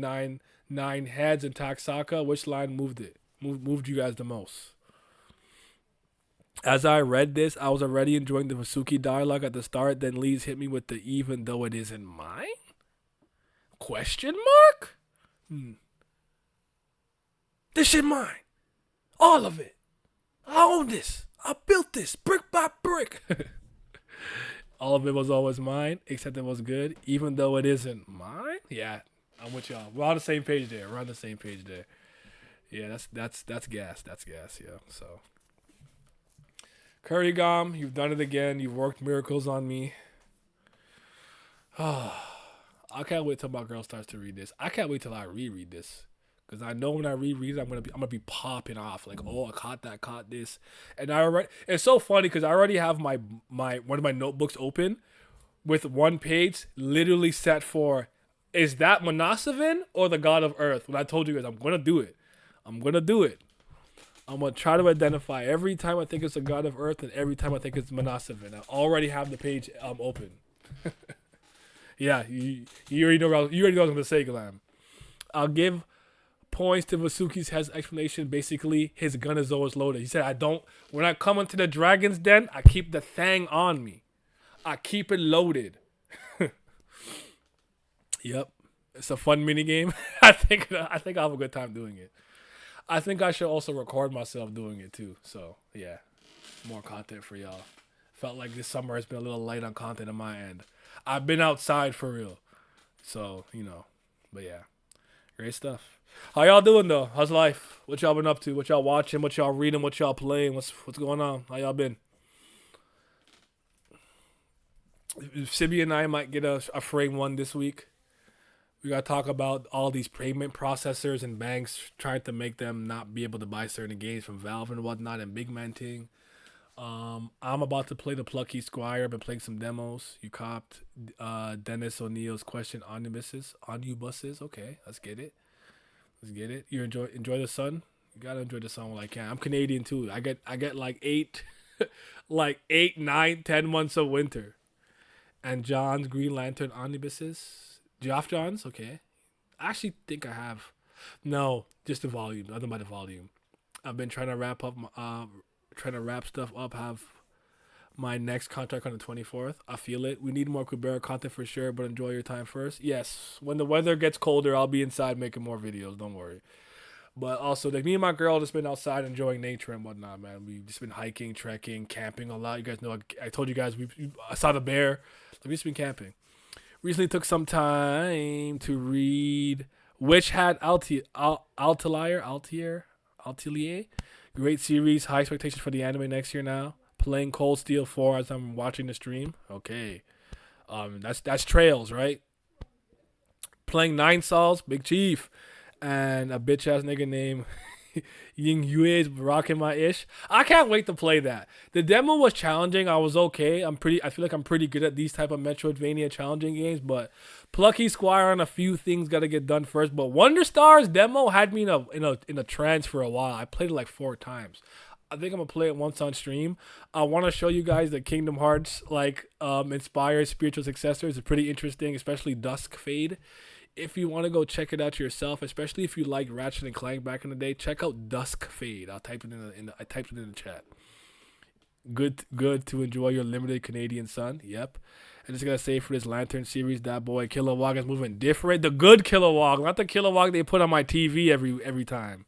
nine heads and Taksaka. Which line moved you guys the most? As I read this, I was already enjoying the Vasuki dialogue at the start. Then Lee's hit me with the even though it isn't mine? Question mark? This shit mine. All of it. I own this. I built this brick by brick. All of it was always mine, except it was good, even though it isn't mine. Yeah, I'm with y'all. We're on the same page there. Yeah, that's gas. That's gas. Yeah. So, Kurigam, you've done it again. You've worked miracles on me. I can't wait till my girl starts to read this. I can't wait till I reread this. Because I know when I reread it, I'm gonna be popping off. Like, oh, I caught this. And it's so funny because I already have my one of my notebooks open with one page literally set for, is that Manasavin or the God of Earth? When I told you guys I'm gonna do it. I'm gonna try to identify every time I think it's the God of Earth and every time I think it's Manasavin. I already have the page open. Yeah, you already know what I was gonna say, Glam. I'll give points to Vasuki's head's explanation. Basically, his gun is always loaded. He said, when I come into the dragon's den, I keep the thing on me. I keep it loaded. Yep. It's a fun mini game. I think I'll have a good time doing it. I think I should also record myself doing it too. So, yeah. More content for y'all. Felt like this summer has been a little light on content on my end. I've been outside for real. So, but yeah. Great stuff. How y'all doing though? How's life? What y'all been up to? What y'all watching? What y'all reading? What y'all playing? What's going on? How y'all been? Sibby and I might get a frame one this week. We gotta talk about all these payment processors and banks trying to make them not be able to buy certain games from Valve and whatnot and big man ting. I'm about to play the Plucky Squire. Been playing some demos. You copped Dennis O'Neill's question omnibuses. Okay, let's get it. You enjoy the sun. You gotta enjoy the sun while I can. I'm Canadian too. I get like 8, 9, 10 months of winter. And John's Green Lantern omnibuses. Geoff Johns, okay. I actually think I have. No, just the volume. Nothing by the volume. I've been trying to wrap stuff up. Have my next contract on the 24th. I feel it. We need more Kubera content for sure, but enjoy your time first. Yes, when the weather gets colder, I'll be inside making more videos. Don't worry. But also, like, me and my girl just been outside enjoying nature and whatnot, man. We've just been hiking, trekking, camping a lot. You guys know, I told you guys, I saw the bear. We've just been camping. Recently took some time to read Witch Hat Altelier. Great series. High expectations for the anime next year now. Playing Cold Steel 4 as I'm watching the stream. Okay. That's Trails, right? Playing Nine Sols, Big Chief. And a bitch ass nigga named Ying Yue is rocking my ish. I can't wait to play that. The demo was challenging. I was okay. I feel like I'm pretty good at these type of Metroidvania challenging games, but Plucky Squire on a few things got to get done first. But Wonder Star's demo had me in a trance for a while. I played it like 4 times. I think I'm gonna play it once on stream. I want to show you guys the Kingdom Hearts inspired spiritual successors. It's pretty interesting, especially Dusk Fade. If you want to go check it out yourself, especially if you like Ratchet and Clank back in the day, check out Dusk Fade. I typed it in the chat. Good to enjoy your limited Canadian sun. Yep. I'm just gonna say for this Lantern series, that boy Kilowog is moving different. The good Kilowog, not the Kilowog they put on my TV every time.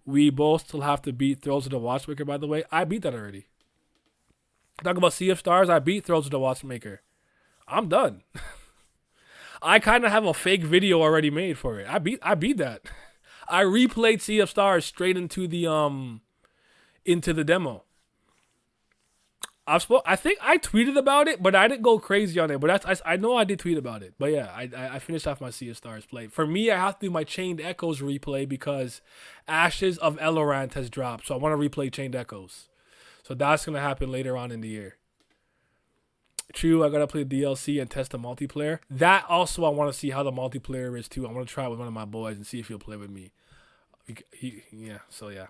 We both still have to beat Throws of the Watchmaker, by the way. I beat that already. Talk about Sea of Stars, I beat Throws of the Watchmaker. I'm done. I kind of have a fake video already made for it. I beat that. I replayed Sea of Stars straight into the demo. I think I tweeted about it, but I didn't go crazy on it. But I know I did tweet about it. But yeah, I finished off my Sea of Stars play. For me, I have to do my Chained Echoes replay because Ashes of Elorant has dropped. So I want to replay Chained Echoes. So that's going to happen later on in the year. True, I gotta play DLC and test the multiplayer. That also, I want to see how the multiplayer is too. I want to try it with one of my boys and see if he'll play with me. Yeah.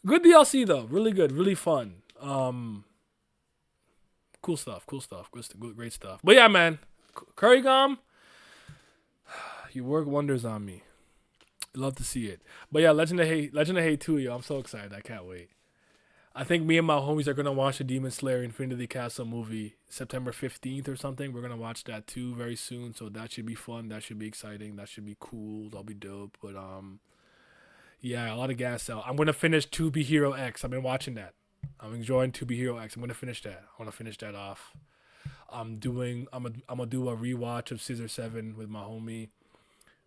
Good DLC though, really good, really fun. Cool stuff, great stuff. But yeah, man, Kurigam, you work wonders on me. Love to see it. But yeah, Legend of Hate 2, yo, I'm so excited. I can't wait. I think me and my homies are going to watch the Demon Slayer Infinity Castle movie September 15th or something. We're going to watch that too very soon. So that should be fun. That should be exciting. That should be cool. That'll be dope. But yeah, a lot of gas out. I'm going to finish To Be Hero X. I've been watching that. I'm enjoying To Be Hero X. I'm going to finish that. I want to finish that off. I'm going to do a rewatch of Scissor 7 with my homie.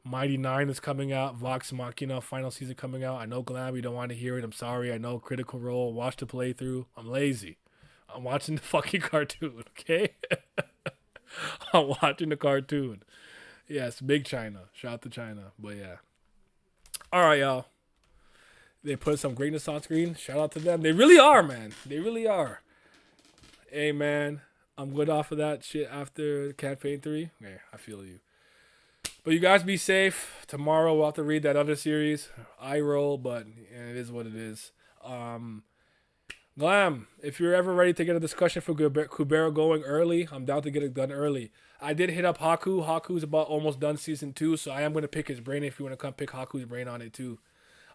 Mighty 9 is coming out. Vox Machina final season coming out. I know, Glam, you don't want to hear it. I'm sorry. I know, Critical Role. Watch the playthrough. I'm lazy. I'm watching the fucking cartoon, okay? I'm watching the cartoon. Yes, big China. Shout out to China. But yeah. All right, y'all. They put some greatness on screen. Shout out to them. They really are, man. They really are. Hey, man. I'm good off of that shit after Campaign 3. Yeah, I feel you. But you guys be safe. Tomorrow we'll have to read that other series. I roll, but it is what it is. Glam, if you're ever ready to get a discussion for Kubera going early, I'm down to get it done early. I did hit up Haku. Haku's about almost done season 2, so I am going to pick his brain if you want to come pick Haku's brain on it too.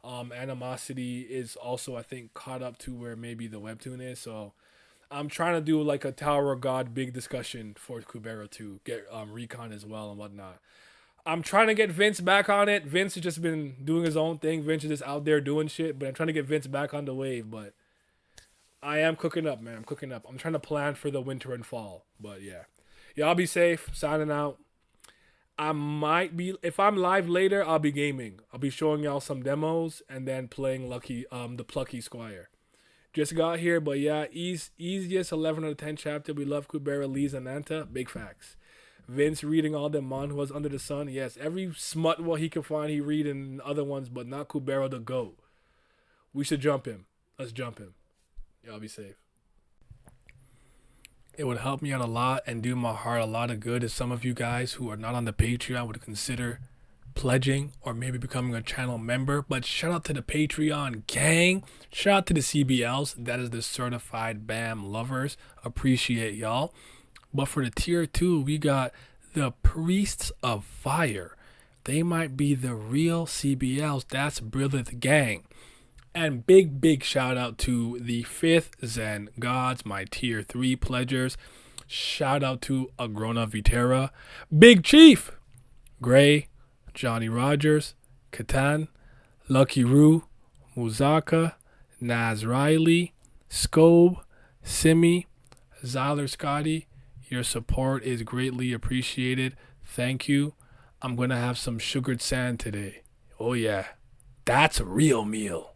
Animosity is also, I think, caught up to where maybe the webtoon is, so I'm trying to do like a Tower of God big discussion for Kubera to get Recon as well and whatnot. I'm trying to get Vince back on it. Vince has just been doing his own thing. Vince is just out there doing shit, but I'm trying to get Vince back on the wave. But I am cooking up, man. I'm cooking up. I'm trying to plan for the winter and fall. But yeah. Y'all be safe. Signing out. I might be, if I'm live later, I'll be gaming. I'll be showing y'all some demos and then playing the Plucky Squire. Just got here, but yeah, easiest 11 out of 10 chapter. We love Kubera, Lee's, and Nanta. Big facts. Vince reading all the manhwas under the sun. Yes, every smut what he can find, he read in other ones, but not Kubera the GOAT. We should jump him. Let's jump him. Y'all be safe. It would help me out a lot and do my heart a lot of good if some of you guys who are not on the Patreon would consider pledging or maybe becoming a channel member. But shout out to the Patreon gang. Shout out to the CBLs. That is the certified BAM lovers. Appreciate y'all. But for the tier 2, we got the Priests of Fire. They might be the real CBLs. That's Brilith gang. And big shout out to the 5th Zen Gods, my tier 3 pledgers. Shout out to Agrona Vitera, Big Chief, Gray, Johnny Rogers, Katan, Lucky Roo, Muzaka, Naz Riley, Scobe, Simi, Zyler Scotty. Your support is greatly appreciated. Thank you. I'm going to have some sugared sand today. Oh yeah, that's a real meal.